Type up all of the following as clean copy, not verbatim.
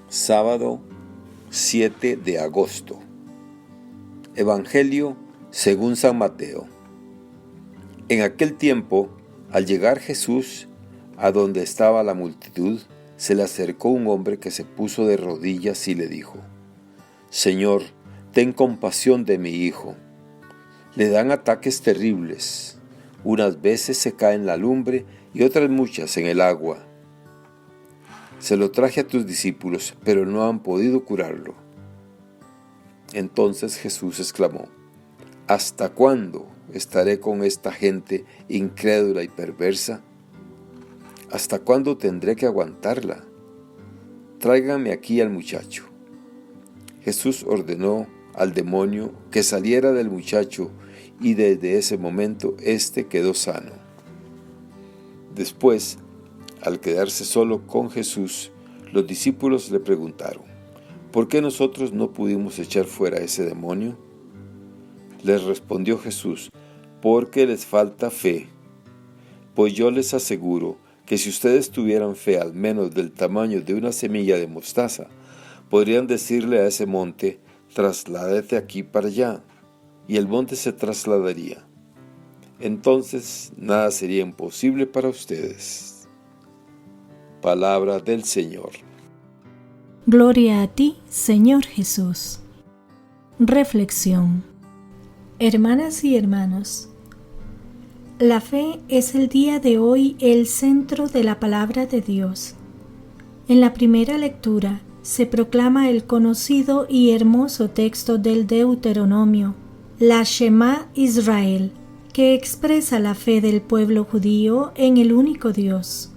Sábado 7 de agosto. Evangelio según San Mateo. En aquel tiempo, al llegar Jesús a donde estaba la multitud, se le acercó un hombre que se puso de rodillas y le dijo: Señor, ten compasión de mi hijo. Le dan ataques terribles. Unas veces se cae en la lumbre y otras muchas en el agua. Se lo traje a tus discípulos, pero no han podido curarlo. Entonces Jesús exclamó: ¿Hasta cuándo estaré con esta gente incrédula y perversa? ¿Hasta cuándo tendré que aguantarla? Tráiganme aquí al muchacho. Jesús ordenó al demonio que saliera del muchacho y desde ese momento éste quedó sano. Después, al quedarse solo con Jesús, los discípulos le preguntaron: ¿por qué nosotros no pudimos echar fuera a ese demonio? Les respondió Jesús: porque les falta fe. Pues yo les aseguro que si ustedes tuvieran fe al menos del tamaño de una semilla de mostaza, podrían decirle a ese monte: trasládate aquí para allá, y el monte se trasladaría. Entonces nada sería imposible para ustedes. Palabra del Señor. Gloria a ti, Señor Jesús. Reflexión. Hermanas y hermanos, la fe es el día de hoy el centro de la palabra de Dios. En la primera lectura se proclama el conocido y hermoso texto del Deuteronomio, la Shema Israel, que expresa la fe del pueblo judío en el único Dios.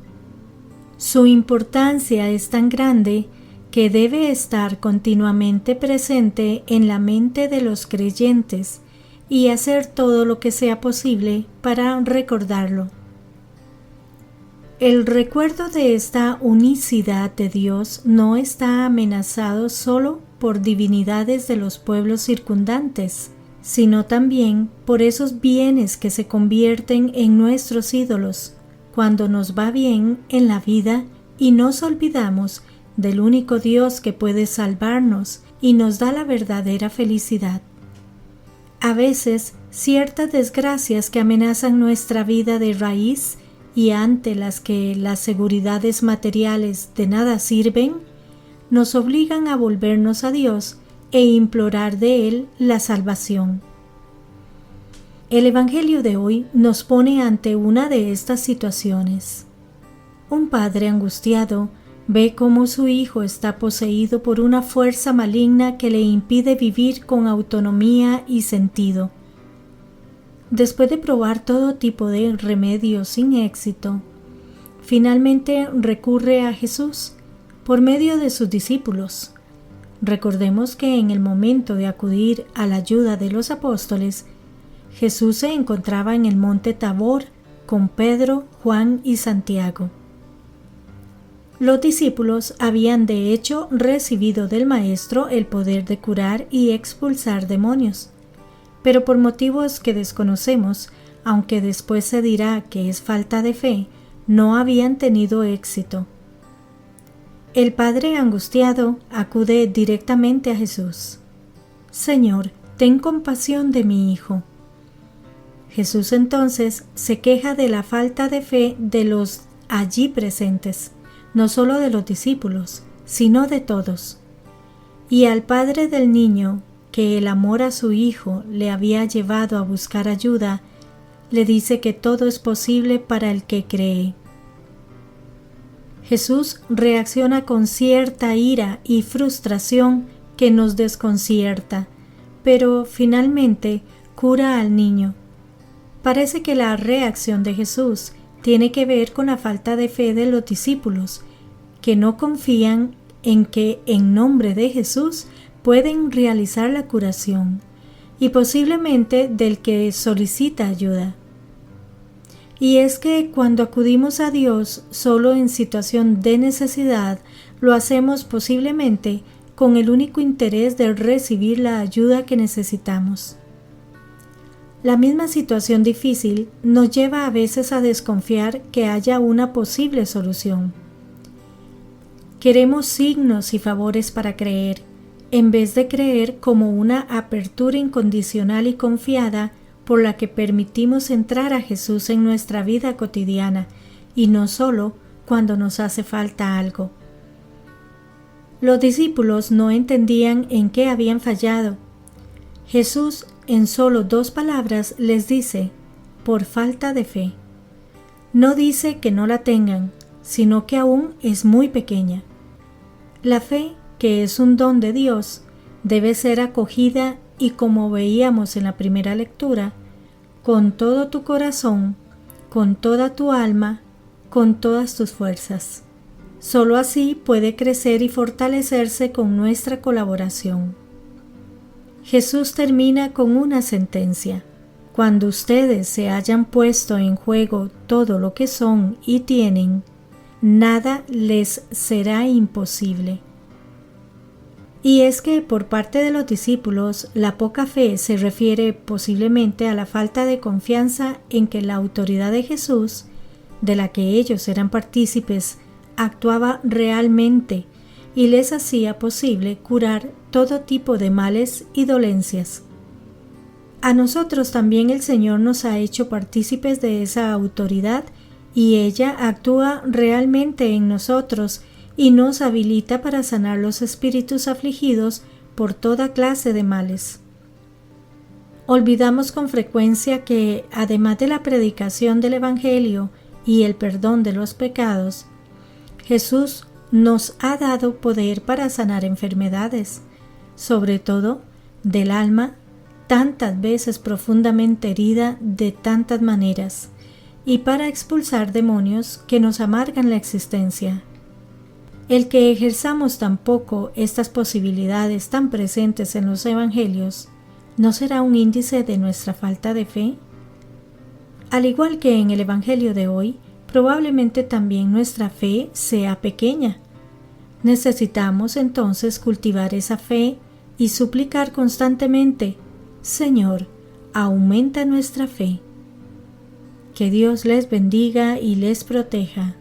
Su importancia es tan grande que debe estar continuamente presente en la mente de los creyentes y hacer todo lo que sea posible para recordarlo. El recuerdo de esta unicidad de Dios no está amenazado solo por divinidades de los pueblos circundantes, sino también por esos bienes que se convierten en nuestros ídolos cuando nos va bien en la vida y nos olvidamos del único Dios que puede salvarnos y nos da la verdadera felicidad. A veces, ciertas desgracias que amenazan nuestra vida de raíz y ante las que las seguridades materiales de nada sirven, nos obligan a volvernos a Dios e implorar de Él la salvación. El Evangelio de hoy nos pone ante una de estas situaciones. Un padre angustiado ve cómo su hijo está poseído por una fuerza maligna que le impide vivir con autonomía y sentido. Después de probar todo tipo de remedios sin éxito, finalmente recurre a Jesús por medio de sus discípulos. Recordemos que en el momento de acudir a la ayuda de los apóstoles, Jesús se encontraba en el monte Tabor con Pedro, Juan y Santiago. Los discípulos habían de hecho recibido del Maestro el poder de curar y expulsar demonios, pero por motivos que desconocemos, aunque después se dirá que es falta de fe, no habían tenido éxito. El padre angustiado acude directamente a Jesús: Señor, ten compasión de mi hijo. Jesús entonces se queja de la falta de fe de los allí presentes, no solo de los discípulos, sino de todos. Y al padre del niño, que el amor a su hijo le había llevado a buscar ayuda, le dice que todo es posible para el que cree. Jesús reacciona con cierta ira y frustración que nos desconcierta, pero finalmente cura al niño. Parece que la reacción de Jesús tiene que ver con la falta de fe de los discípulos, que no confían en que en nombre de Jesús pueden realizar la curación, y posiblemente del que solicita ayuda. Y es que cuando acudimos a Dios solo en situación de necesidad, lo hacemos posiblemente con el único interés de recibir la ayuda que necesitamos. La misma situación difícil nos lleva a veces a desconfiar que haya una posible solución. Queremos signos y favores para creer, en vez de creer como una apertura incondicional y confiada por la que permitimos entrar a Jesús en nuestra vida cotidiana y no solo cuando nos hace falta algo. Los discípulos no entendían en qué habían fallado. Jesús, en solo 2 palabras, les dice: por falta de fe. No dice que no la tengan, sino que aún es muy pequeña. La fe, que es un don de Dios, debe ser acogida y, como veíamos en la primera lectura, con todo tu corazón, con toda tu alma, con todas tus fuerzas. Solo así puede crecer y fortalecerse con nuestra colaboración. Jesús termina con una sentencia: cuando ustedes se hayan puesto en juego todo lo que son y tienen, nada les será imposible. Y es que por parte de los discípulos, la poca fe se refiere posiblemente a la falta de confianza en que la autoridad de Jesús, de la que ellos eran partícipes, actuaba realmente y les hacía posible curar todo tipo de males y dolencias. A nosotros también el Señor nos ha hecho partícipes de esa autoridad y ella actúa realmente en nosotros y nos habilita para sanar los espíritus afligidos por toda clase de males. Olvidamos con frecuencia que, además de la predicación del Evangelio y el perdón de los pecados, Jesús nos ha dado poder para sanar enfermedades, sobre todo del alma, tantas veces profundamente herida de tantas maneras, y para expulsar demonios que nos amargan la existencia. El que ejerzamos tampoco estas posibilidades tan presentes en los evangelios, ¿no será un índice de nuestra falta de fe? Al igual que en el evangelio de hoy, probablemente también nuestra fe sea pequeña. Necesitamos entonces cultivar esa fe y suplicar constantemente: Señor, aumenta nuestra fe. Que Dios les bendiga y les proteja.